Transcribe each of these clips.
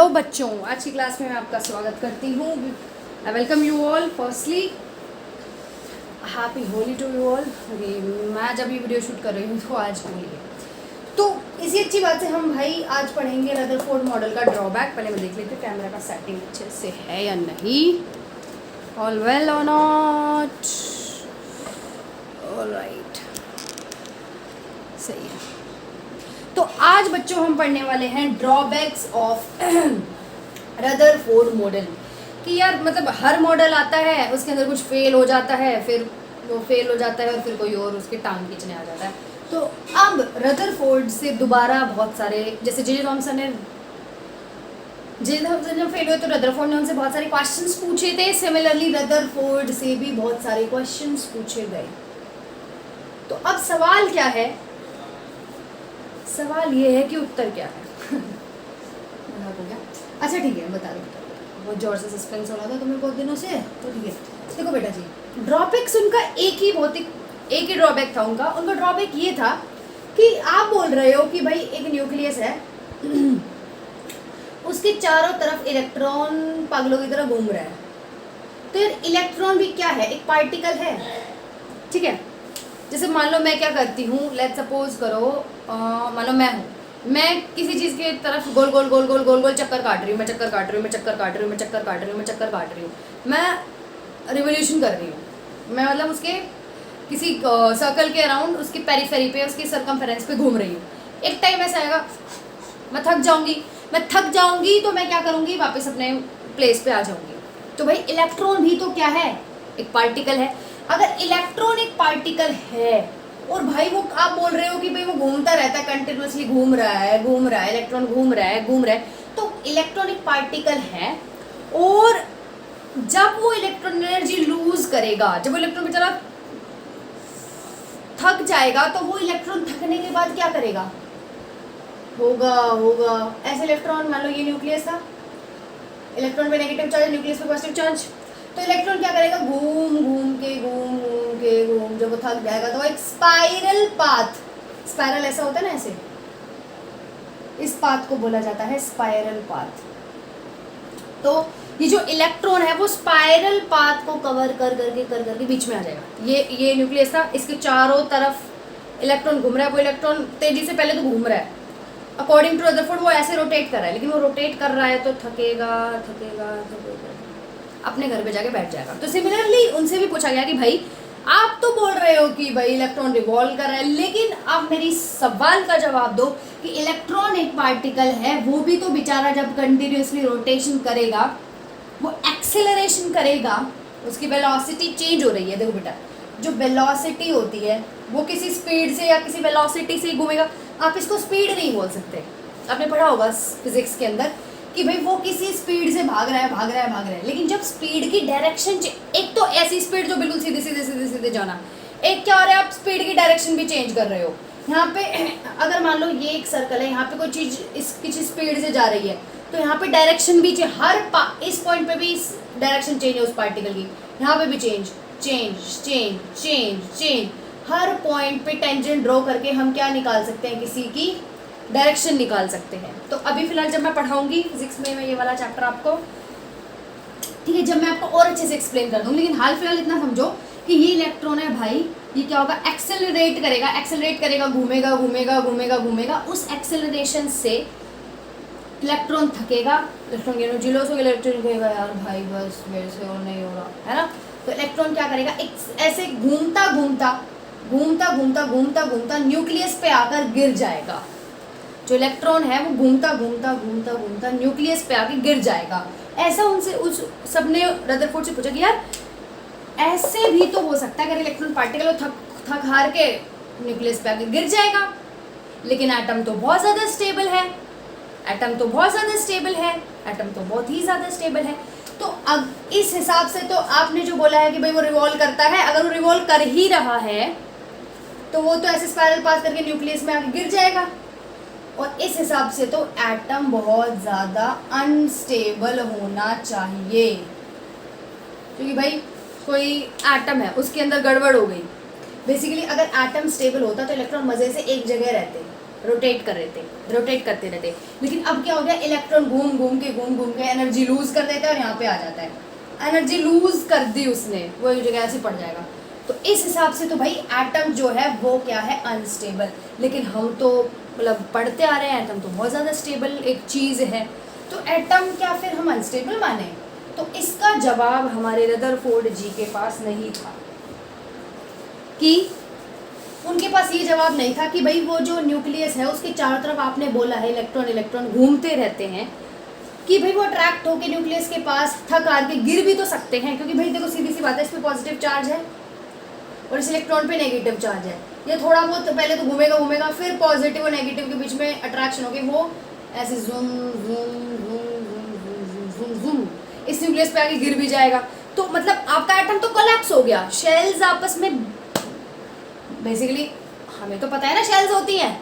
Hello बच्चों, आज की क्लास में मैं आपका स्वागत करती हूँ। I welcome you all. Firstly happy Holi to you all. मैं जब ये वीडियो शूट कर रही हूँ तो आज होली है, तो इसी अच्छी बात से हम भाई आज पढ़ेंगे रदरफोर्ड मॉडल का ड्रॉबैक। पहले मैं देख लेती हूँ कैमरा का सेटिंग अच्छे से है या नहीं। ऑल वेल और नॉट? ऑलराइट, सही है। तो आज बच्चों हम पढ़ने वाले हैं ड्रॉबैक्स ऑफ रदरफोर्ड मॉडल। कि यार मतलब हर मॉडल आता है, उसके अंदर कुछ फेल हो जाता है, फिर वो फेल हो जाता है और फिर कोई और उसके टांग खींचने आ जाता है। तो अब रदरफोर्ड से दोबारा बहुत सारे, जैसे जे थॉमसन जब फेल हुए तो रदरफोर्ड ने उनसे बहुत सारे क्वेश्चंस पूछे थे। सिमिलरली रदरफोर्ड से भी बहुत सारे क्वेश्चंस पूछे गए। तो अब सवाल क्या है? सवाल ये है कि उत्तर क्या है। हो गया? अच्छा ठीक है, बता दो। बहुत जोर से सस्पेंस हो रहा था तुम्हें बहुत दिनों से, तो ठीक है। देखो बेटा जी, ड्रॉबैक्स उनका एक ही ड्रॉबैक था। उनका ड्रॉबैक ये था कि आप बोल रहे हो कि भाई एक न्यूक्लियस है, उसके चारों तरफ इलेक्ट्रॉन पागलों की तरह घूम रहा है। तो यार इलेक्ट्रॉन भी क्या है? एक पार्टिकल है, ठीक है। जैसे मान लो मैं क्या करती हूँ, लेट्स सपोज करो मान लो मैं किसी चीज़ के तरफ गोल गोल गोल गोल गोल गोल चक्कर काट रही हूँ, मैं चक्कर काट रही हूँ, मैं चक्कर काट रही हूँ, मैं चक्कर काट रही हूँ, मैं चक्कर काट रही हूँ, मैं रिवोल्यूशन कर रही हूँ। मैं मतलब उसके किसी सर्कल के अराउंड, उसकी पेरीफेरी पे, उसकी सरकमफेरेंस पे घूम रही हूँ। एक टाइम ऐसा आएगा मैं थक जाऊँगी तो मैं क्या करूँगी? वापस अपने प्लेस पे आ जाऊँगी। तो भाई इलेक्ट्रॉन भी तो क्या है? एक पार्टिकल है। अगर इलेक्ट्रॉन एक पार्टिकल है और भाई वो आप बोल रहे हो कि भाई वो घूमता रहता है, कंटिन्यूसली घूम रहा है, इलेक्ट्रॉन घूम रहा है, तो इलेक्ट्रॉन एक पार्टिकल है। और जब वो इलेक्ट्रॉन एनर्जी लूज करेगा, जब वो इलेक्ट्रॉन बेचारा थक जाएगा, तो वो इलेक्ट्रॉन थकने के बाद क्या करेगा? होगा ऐसे इलेक्ट्रॉन, मान लो ये न्यूक्लियस था, इलेक्ट्रॉन पे नेगेटिव चार्ज, न्यूक्लियस पे पॉजिटिव चार्ज। तो इलेक्ट्रॉन क्या करेगा? घूम के जब वो थक जाएगा तो वो एक स्पाइरल पाथ, स्पाइरल ऐसा होता है ना, ऐसे, इस पाथ को बोला जाता है स्पाइरल पाथ। तो ये जो इलेक्ट्रॉन है वो स्पाइरल पाथ को कवर कर करके बीच में आ जाएगा। ये न्यूक्लियस था, इसके चारों तरफ इलेक्ट्रॉन घूम रहा है। वो इलेक्ट्रॉन तेजी से पहले तो घूम रहा है, अकॉर्डिंग टू रदरफोर्ड वो ऐसे रोटेट कर रहा है, लेकिन वो रोटेट कर रहा है तो थकेगा, अपने घर पे जाके बैठ जाएगा। तो सिमिलरली उनसे भी पूछा गया कि भाई आप तो बोल रहे हो कि भाई इलेक्ट्रॉन रिवॉल्व कर रहा है, लेकिन आप मेरी सवाल का जवाब दो कि इलेक्ट्रॉन एक पार्टिकल है, वो भी तो बेचारा जब कंटिन्यूसली रोटेशन करेगा, वो एक्सेलरेशन करेगा, उसकी वेलोसिटी चेंज हो रही है। देखो बेटा, जो वेलोसिटी होती है वो किसी स्पीड से या किसी वेलोसिटी से ही घूमेगा। आप इसको स्पीड नहीं बोल सकते। आपने पढ़ा होगा फिजिक्स के अंदर कि भाई वो किसी स्पीड से भाग रहा है, लेकिन जब स्पीड की डायरेक्शन, एक तो ऐसी स्पीड जो बिल्कुल सीधे जाना, एक क्या हो रहा है, आप स्पीड की डायरेक्शन भी चेंज कर रहे हो। यहाँ पे अगर मान लो ये एक सर्कल है, यहाँ पे कोई चीज़ किसी स्पीड से जा रही है, तो यहाँ पे डायरेक्शन भी इस पॉइंट पे भी डायरेक्शन चेंज है उस पार्टिकल की, यहाँ पे भी चेंज। हर पॉइंट पे टेंजेंट ड्रॉ करके हम क्या निकाल सकते हैं? किसी की डायरेक्शन निकाल सकते हैं। तो अभी फिलहाल जब मैं पढ़ाऊंगी फिजिक्स में मैं ये वाला चैप्टर आपको, ठीक है, जब मैं आपको और अच्छे से एक्सप्लेन कर दूंगी, लेकिन हाल फिलहाल इतना समझो कि ये इलेक्ट्रॉन है भाई, ये क्या होगा? एक्सेलरेट करेगा, घूमेगा। उस एक्सेलरेशन से इलेक्ट्रॉन थकेगा, इलेक्ट्रॉन की एनर्जी लॉस होगी, इलेक्ट्रॉन कहेगा यार भाई बस मेरे से और नहीं हो रहा है ना। तो इलेक्ट्रॉन क्या करेगा? एक ऐसे घूमता न्यूक्लियस पे आकर गिर जाएगा। जो इलेक्ट्रॉन है वो घूमता न्यूक्लियस पे आके गिर जाएगा। ऐसा उनसे उस सबने रदरफोर्ड से पूछा कि यार ऐसे भी तो हो सकता है, अगर इलेक्ट्रॉन पार्टिकल थक हार के न्यूक्लियस पे आके गिर जाएगा, लेकिन एटम तो बहुत ज़्यादा स्टेबल है, एटम तो बहुत ही ज़्यादा स्टेबल है। तो अब इस हिसाब से तो आपने जो बोला है कि भाई वो रिवॉल्व करता है, अगर वो रिवॉल्व कर ही रहा है तो वो तो ऐसे स्पाइरल पास करके न्यूक्लियस में आके गिर जाएगा। और इस हिसाब से तो एटम बहुत ज़्यादा अनस्टेबल होना चाहिए, क्योंकि भाई कोई एटम है उसके अंदर गड़बड़ हो गई। बेसिकली अगर एटम स्टेबल होता तो इलेक्ट्रॉन मज़े से एक जगह रहते, रोटेट करते रहते। लेकिन अब क्या हो गया, इलेक्ट्रॉन घूम घूम के एनर्जी लूज कर देता है और यहाँ पे आ जाता है, एनर्जी लूज कर दी उसने, वो एक जगह ऐसे पड़ जाएगा। तो इस हिसाब से तो भाई एटम जो है वो क्या है, अनस्टेबल। लेकिन हम तो मतलब पढ़ते आ रहे हैं एटम तो बहुत ज़्यादा स्टेबल एक चीज़ है, तो एटम क्या फिर हम अनस्टेबल माने? तो इसका जवाब हमारे रदरफोर्ड जी के पास नहीं था, कि उनके पास ये जवाब नहीं था कि भाई वो जो न्यूक्लियस है उसके चारों तरफ आपने बोला है इलेक्ट्रॉन घूमते रहते हैं, कि भाई वो अट्रैक्ट होकर न्यूक्लियस के पास थक हार के गिर भी तो सकते हैं, क्योंकि भाई देखो सीधी सी बात है, इस पे पॉजिटिव चार्ज है और इस इलेक्ट्रॉन पे नेगेटिव चार्ज है। ये थोड़ा बहुत पहले तो घूमेगा फिर पॉजिटिव और नेगेटिव के बीच में अट्रैक्शन होगी, वो ऐसे zoom zoom zoom zoom zoom zoom इस न्यूक्लियस पे आके गिर भी जाएगा। तो मतलब आपका एटम तो कोलैप्स हो गया, शेल्स आपस में बेसिकली हमें तो पता है ना शेल्स होती हैं,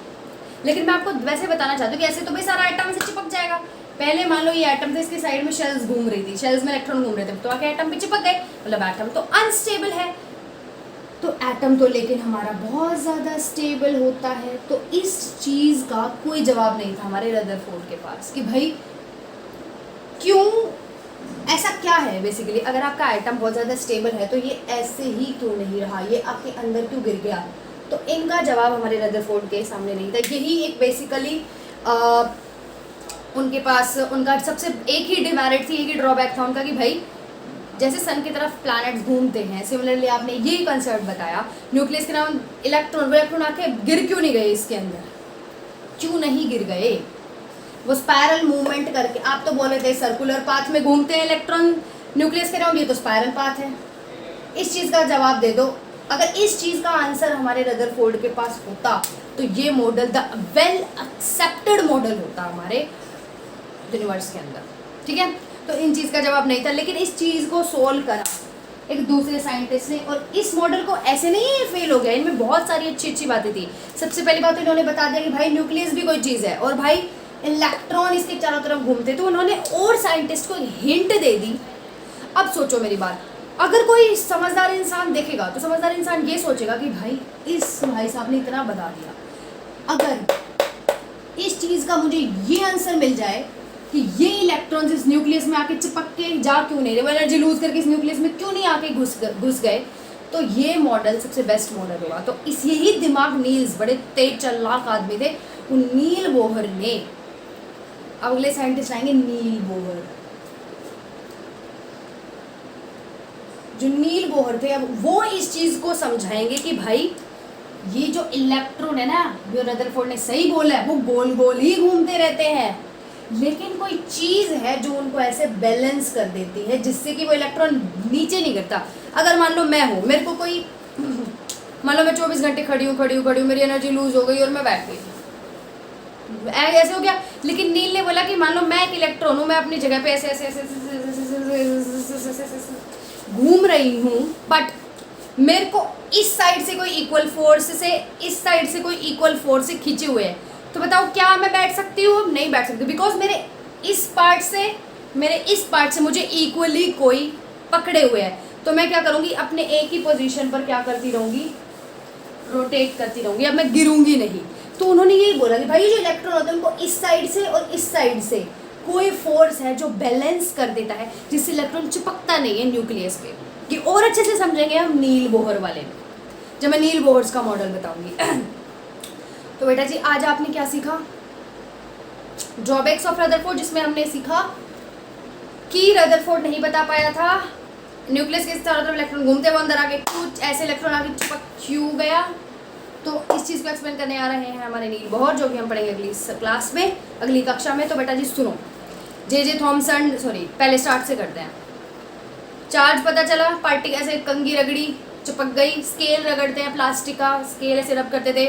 लेकिन मैं आपको वैसे बताना चाहती हूँ कि ऐसे तो भाई सारा एटम से चिपक जाएगा। पहले मान लो ये एटम थे, इसके साइड में शेल्स घूम रही थी, शेल्स में इलेक्ट्रॉन घूम रहे थे, तो आके एटम पे चिपक गए, मतलब एटम तो अनस्टेबल है। तो एटम तो लेकिन हमारा बहुत ज़्यादा स्टेबल होता है। तो इस चीज़ का कोई जवाब नहीं था हमारे रदरफोर्ड के पास कि भाई क्यों, ऐसा क्या है बेसिकली, अगर आपका एटम बहुत ज़्यादा स्टेबल है तो ये ऐसे ही क्यों नहीं रहा, ये आपके अंदर क्यों गिर गया? तो इनका जवाब हमारे रदरफोर्ड के सामने नहीं था। यही एक बेसिकली उनके पास उनका सबसे एक ही डिमेरिट थी, एक ही ड्रॉबैक था उनका कि भाई जैसे सन की तरफ प्लैनेट्स घूमते हैं, सिमिलरली आपने ये कंसेप्ट बताया न्यूक्लियस के नाम इलेक्ट्रॉन आके गिर क्यों नहीं गए इसके अंदर, क्यों नहीं गिर गए? वो स्पायरल मूवमेंट करके, आप तो बोले थे सर्कुलर पाथ में घूमते हैं इलेक्ट्रॉन न्यूक्लियस के राउंड, ये तो स्पायरल पाथ है। इस चीज़ का जवाब दे दो। अगर इस चीज़ का आंसर हमारे रदरफोर्ड के पास होता तो ये model the well accepted model होता हमारे यूनिवर्स के अंदर, ठीक है। तो इन चीज़ का जवाब नहीं था, लेकिन इस चीज़ को सोल्व करा एक दूसरे साइंटिस्ट ने, और इस मॉडल को ऐसे नहीं है फेल हो गया, इनमें बहुत सारी अच्छी अच्छी बातें थी। सबसे पहली बात तो इन्होंने बता दिया कि भाई न्यूक्लियस भी कोई चीज़ है और भाई इलेक्ट्रॉन इसके चारों तरफ घूमते, तो उन्होंने और साइंटिस्ट को हिंट दे दी। अब सोचो मेरी बात, अगर कोई समझदार इंसान देखेगा तो समझदार इंसान ये सोचेगा कि भाई इस भाई साहब ने इतना बता दिया, अगर इस चीज़ का मुझे ये आंसर मिल जाए कि ये इलेक्ट्रॉन्स इस न्यूक्लियस में आके चिपक के जा क्यों नहीं रहे, वो एनर्जी लूज करके इस न्यूक्लियस में क्यों नहीं आके घुस गए, तो ये मॉडल सबसे बेस्ट मॉडल होगा। तो इस यही दिमाग नील्स, बड़े तेज चालाक आदमी थे, उन नील बोहर ने, अब अगले साइंटिस्ट आएंगे नील बोहर, जो नील बोहर थे, अब वो इस चीज़ को समझाएंगे कि भाई ये जो इलेक्ट्रॉन है ना, जो रदरफोर्ड ने सही बोला है, वो गोल गोल ही घूमते रहते हैं, लेकिन कोई चीज़ है जो उनको ऐसे बैलेंस कर देती है जिससे कि वो इलेक्ट्रॉन नीचे नहीं गिरता। अगर मान लो मैं हूँ, मेरे को कोई मान लो मैं 24 घंटे खड़ी हूँ, मेरी एनर्जी लूज हो गई और मैं बैठ गई, ऐसे हो गया। लेकिन नील ने बोला कि मान लो मैं एक इलेक्ट्रॉन हूँ, मैं अपनी जगह पे ऐसे ऐसे ऐसे घूम रही हूँ, बट मेरे को इस साइड से कोई इक्वल फोर्स से, इस साइड से कोई इक्वल फोर्स से खींचे हुए है, तो बताओ क्या मैं बैठ सकती हूँ? नहीं बैठ सकती, बिकॉज मेरे इस पार्ट से मुझे इक्वली कोई पकड़े हुए है। तो मैं क्या करूँगी, अपने एक ही पोजीशन पर क्या करती रहूँगी, रोटेट करती रहूँगी, अब मैं गिरूंगी नहीं। तो उन्होंने यही बोला कि भाई जो इलेक्ट्रॉन होते हैं उनको इस साइड से और इस साइड से कोई फोर्स है जो बैलेंस कर देता है, जिससे इलेक्ट्रॉन चिपकता नहीं है न्यूक्लियस पे। कि और अच्छे से समझेंगे हम नील बोहर वाले में, जब मैं नील बोहर्स का मॉडल बताऊंगी। तो बेटा जी आज आपने क्या सीखा, ड्रॉबैक्स ऑफ रदरफोर्ड, जिसमें हमने सीखा कि रदरफोर्ड नहीं बता पाया था न्यूक्लियस के चारों तरफ इलेक्ट्रॉन घूमते, वो अंदर आके कुछ ऐसे इलेक्ट्रॉन आके चिपक क्यों गया। तो इस चीज़ को एक्सप्लेन करने आ रहे हैं हमारे नील बोहर, जो कि हम पढ़ेंगे अगली क्लास में, अगली कक्षा में। तो बेटा जी सुनो, जे थॉमसन, पहले स्टार्ट से करते हैं। चार्ज पता चला, पार्टिकल ऐसे कंघी रगड़ी चिपक गई, स्केल रगड़ते हैं प्लास्टिक का, स्केल ऐसे रब करते थे,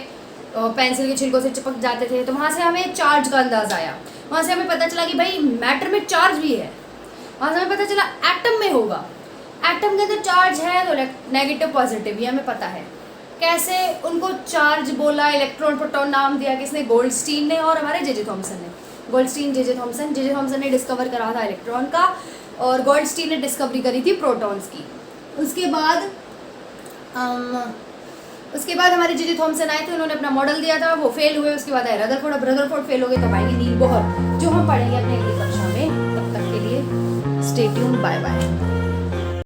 पेंसिल के छिलकों से चिपक जाते थे, तो वहाँ से हमें चार्ज का अंदाज़ आया। वहाँ से हमें पता चला कि भाई मैटर में चार्ज भी है। वहाँ से हमें पता चला एटम में होगा, एटम के अंदर चार्ज है तो नेगेटिव पॉजिटिव, ये हमें पता है। कैसे उनको चार्ज बोला, इलेक्ट्रॉन प्रोटॉन नाम दिया किसने, गोल्डस्टीन ने और हमारे जे थॉमसन ने। गोल्डस्टीन जे थॉमसन ने डिस्कवर करा था इलेक्ट्रॉन का, और गोल्डस्टीन ने डिस्कवरी करी थी प्रोटॉन्स की। उसके बाद उसके बाद हमारे जीजी थॉमसन आए थे, उन्होंने अपना मॉडल दिया था, वो फेल हुए। उसके बाद आए रदरफोर्ड, अब रदरफोर्ड फेल हो गए, तब आएंगे नील बोहर, जो हम पढ़ेंगे अपने अगली कक्षा में। तब तक के लिए स्टे ट्यून्ड, बाय बाय।